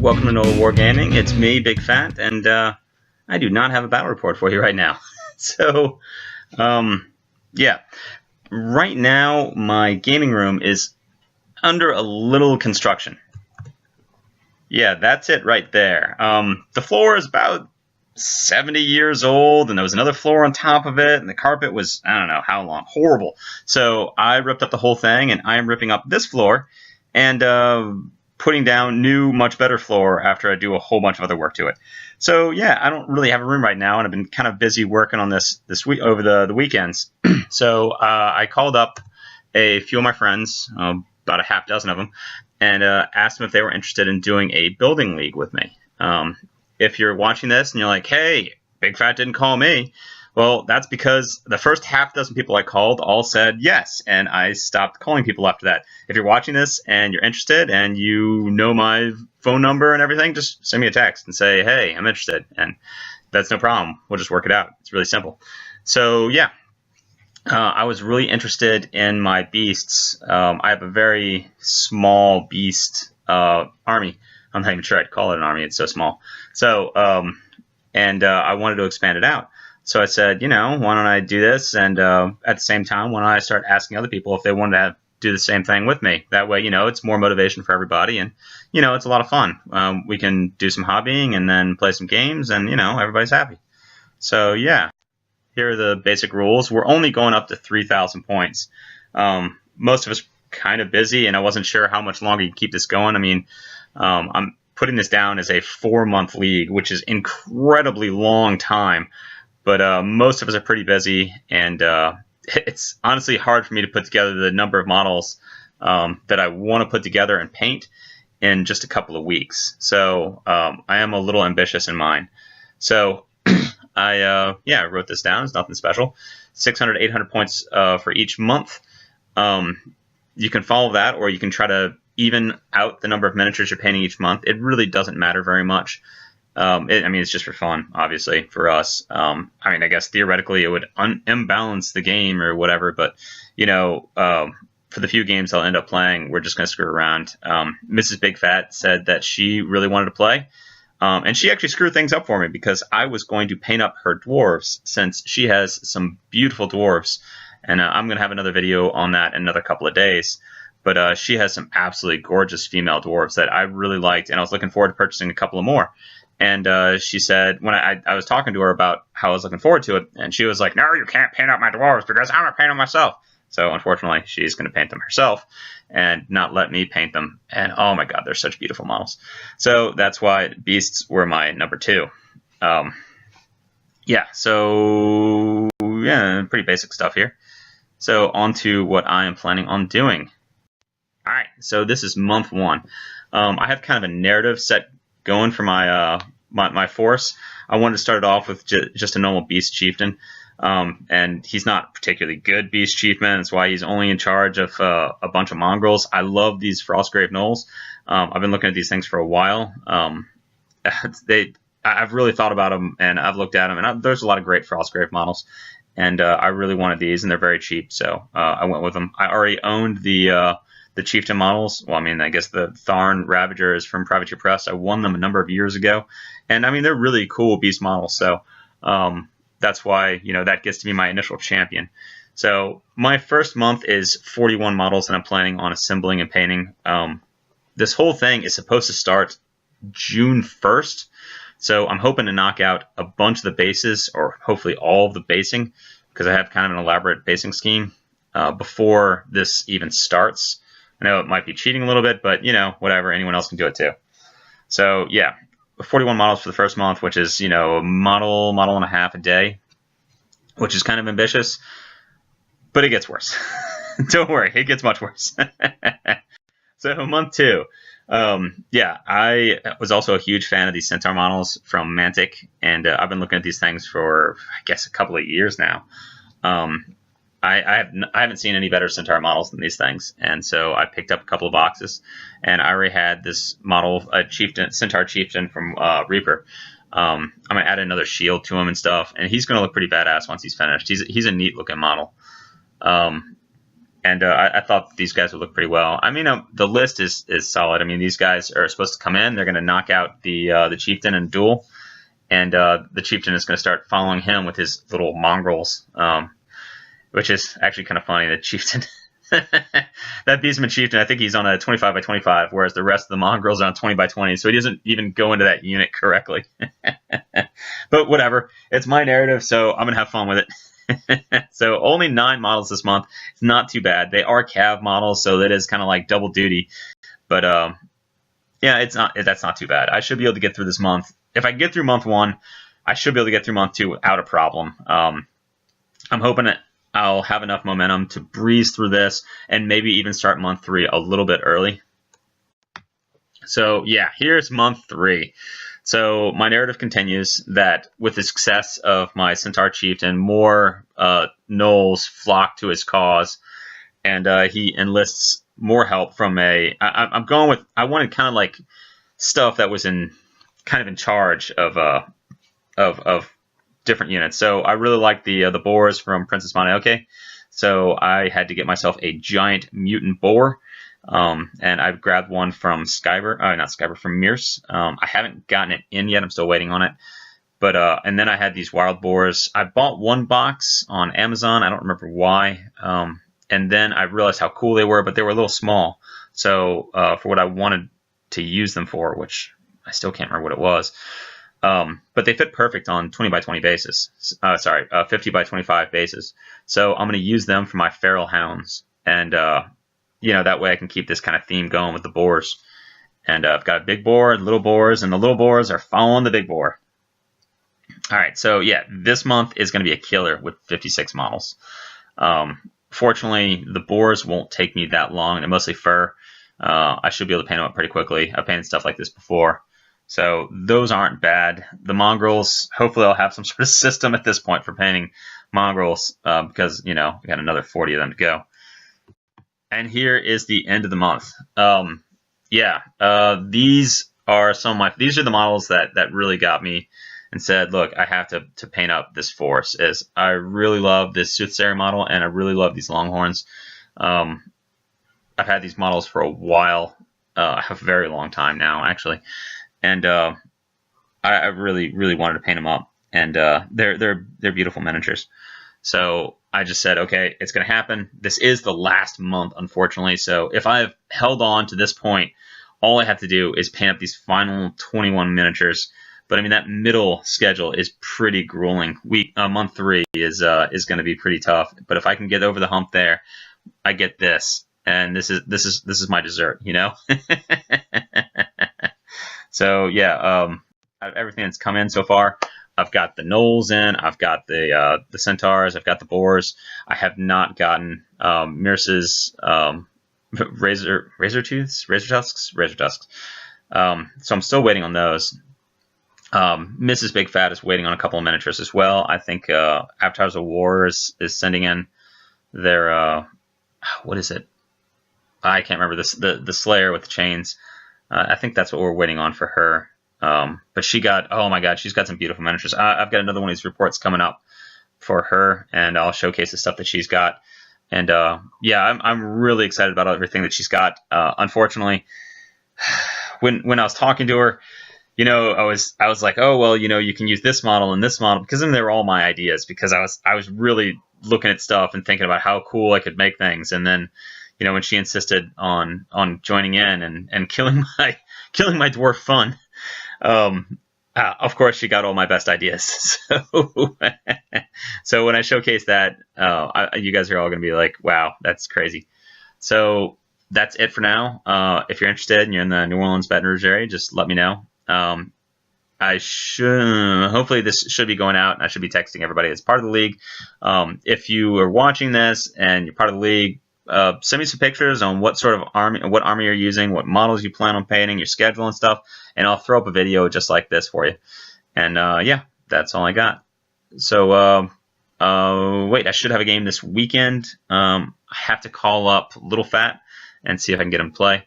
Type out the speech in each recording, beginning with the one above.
Welcome to NOLA Wargaming. It's me, Big Fat, and I do not have a battle report for you right now. So, yeah. Right now, my gaming room is under a little construction. Yeah, that's it right there. The floor is about 70 years old, and there was another floor on top of it, and the carpet was, I don't know how long, horrible. So I ripped up the whole thing, and I am ripping up this floor, and putting down new, much better floor after I do a whole bunch of other work to it. So yeah, I don't really have a room right now, and I've been kind of busy working on this week over the weekends. So I called up a few of my friends, about a half dozen of them, and asked them if they were interested in doing a building league with me. If you're watching this and you're like, hey, Big Fat didn't call me, well, that's because the first half dozen people I called all said yes, and I stopped calling people after that. If you're watching this and you're interested and you know my phone number and everything, just send me a text and say, hey, I'm interested, and that's no problem. We'll just work it out. It's really simple. So, yeah, I was really interested in my beasts. I have a very small beast army. I'm not even sure I'd call it an army. It's so small. So, I wanted to expand it out. So I said, you know, why don't I do this? And at the same time, why don't I start asking other people if they wanted to do the same thing with me? That way, you know, it's more motivation for everybody. And, you know, it's a lot of fun. We can do some hobbying and then play some games and, you know, everybody's happy. So, yeah, here are the basic rules. We're only going up to 3,000 points. Most of us kind of busy, and I wasn't sure how much longer you can keep this going. I mean, I'm putting this down as a 4-month league, which is incredibly long time. But most of us are pretty busy, and it's honestly hard for me to put together the number of models that I want to put together and paint in just a couple of weeks. So I am a little ambitious in mind. So I wrote this down. It's nothing special. 600 to 800 points for each month. You can follow that, or you can try to even out the number of miniatures you're painting each month. It really doesn't matter very much. I mean, it's just for fun, obviously, for us. I mean, I guess theoretically it would imbalance the game or whatever, but, you know, for the few games I'll end up playing, we're just going to screw around. Mrs. Big Fat said that she really wanted to play, and she actually screwed things up for me because I was going to paint up her dwarves since she has some beautiful dwarves, and I'm going to have another video on that in another couple of days. But she has some absolutely gorgeous female dwarves that I really liked, and I was looking forward to purchasing a couple of more. And she said, when I was talking to her about how I was looking forward to it, and she was like, no, you can't paint up my dwarves because I'm going to paint them myself. So unfortunately, she's going to paint them herself and not let me paint them. And oh my God, they're such beautiful models. So that's why beasts were my number 2. Yeah, so yeah, pretty basic stuff here. So on to what I am planning on doing. All right, so this is month 1. I have kind of a narrative set going for my my force. I wanted to start it off with just a normal beast chieftain, and he's not particularly good beast chieftain. That's why he's only in charge of a bunch of mongrels. I love these Frostgrave gnolls. I've been looking at these things for a while. I've really thought about them, and I've looked at them, and there's a lot of great Frostgrave models, and I really wanted these, and they're very cheap, so I went with them. I already owned the chieftain models. Well, I mean, I guess the Tharn Ravagers from Privateer Press. I won them a number of years ago, and I mean, they're really cool beast models. So that's why, you know, that gets to be my initial champion. So my first month is 41 models that I'm planning on assembling and painting. This whole thing is supposed to start June 1st. So I'm hoping to knock out a bunch of the bases, or hopefully all of the basing, because I have kind of an elaborate basing scheme before this even starts. I know it might be cheating a little bit, but, you know, whatever. Anyone else can do it too. So, yeah, 41 models for the first month, which is, you know, a model and a half a day, which is kind of ambitious, but it gets worse. Don't worry, it gets much worse. So, month 2. Yeah, I was also a huge fan of these Centaur models from Mantic, and I've been looking at these things for, I guess, a couple of years now. I haven't seen any better Centaur models than these things, and so I picked up a couple of boxes, and I already had this model, a Centaur Chieftain from Reaper. I'm going to add another shield to him and stuff, and he's going to look pretty badass once he's finished. He's a neat looking model. And I thought these guys would look pretty well. I mean, the list is solid. I mean, these guys are supposed to come in. They're going to knock out the chieftain in a duel, and the chieftain is going to start following him with his little mongrels, which is actually kind of funny. The chieftain, that beastman chieftain, I think he's on a 25 by 25, whereas the rest of the mongrels are on 20 by 20. So he doesn't even go into that unit correctly. But whatever, it's my narrative, so I'm gonna have fun with it. So only 9 models this month. It's not too bad. They are cav models, so that is kind of like double duty. But yeah, that's not too bad. I should be able to get through this month. If I can get through month 1, I should be able to get through month 2 without a problem. I'm hoping that I'll have enough momentum to breeze through this and maybe even start month 3 a little bit early. So yeah, here's month 3. So my narrative continues that with the success of my Centaur Chieftain, more gnolls flock to his cause, and he enlists more help from I'm going with, I wanted kind of like stuff that was in charge of different units. So I really like the boars from Princess Mononoke. So I had to get myself a giant mutant boar. And I've grabbed one from from Mears. I haven't gotten it in yet. I'm still waiting on it. But and then I had these wild boars. I bought one box on Amazon. I don't remember why. And then I realized how cool they were, but they were a little small. So for what I wanted to use them for, which I still can't remember what it was. But they fit perfect on 20 by 20 bases. 50 by 25 bases. So I'm going to use them for my feral hounds. And that way I can keep this kind of theme going with the boars. And I've got a big boar, little boars, and the little boars are following the big boar. All right, so yeah, this month is going to be a killer with 56 models. Fortunately, the boars won't take me that long. They're mostly fur. I should be able to paint them up pretty quickly. I've painted stuff like this before. So those aren't bad. The mongrels, hopefully I'll have some sort of system at this point for painting mongrels because, we got another 40 of them to go. And here is the end of the month. These are these are the models that really got me and said, look, I have to paint up this force. As I really love this Soothsayer model, and I really love these Longhorns. I've had these models for a while, a very long time now, actually, and I really, really wanted to paint them up, and they're beautiful miniatures. So I just said, okay, it's going to happen. This is the last month, unfortunately. So if I've held on to this point, all I have to do is paint up these final 21 miniatures. But I mean, that middle schedule is pretty grueling. Month 3 is going to be pretty tough. But if I can get over the hump there, I get this, and this is my dessert, So yeah, everything that's come in so far. I've got the gnolls in. I've got the centaurs. I've got the boars. I have not gotten Mears's razor tusks. So I'm still waiting on those. Mrs. Big Fat is waiting on a couple of miniatures as well. I think Avatars of War is sending in their what is it? I can't remember the Slayer with the chains. I think that's what we're waiting on for her. But she got, oh my god, she's got some beautiful miniatures. I've got another one of these reports coming up for her, and I'll showcase the stuff that she's got. And yeah, I'm really excited about everything that she's got. Unfortunately, when I was talking to her, I was like, oh well, you can use this model and this model, because then they were all my ideas, because I was really looking at stuff and thinking about how cool I could make things. And then when she insisted on joining in and killing my dwarf fun, of course she got all my best ideas. So when I showcase that, you guys are all gonna be like, wow, that's crazy. So that's it for now. If you're interested and you're in the New Orleans, Baton Rouge area, just let me know. Hopefully this should be going out, and I should be texting everybody as part of the league. If you are watching this and you're part of the league, send me some pictures on what army you're using, what models you plan on painting, your schedule and stuff, and I'll throw up a video just like this for you. And yeah, that's all I got. So wait, I should have a game this weekend. I have to call up Little Fat and see if I can get him to play.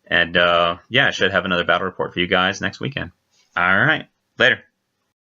And yeah, I should have another battle report for you guys next weekend. All right, later.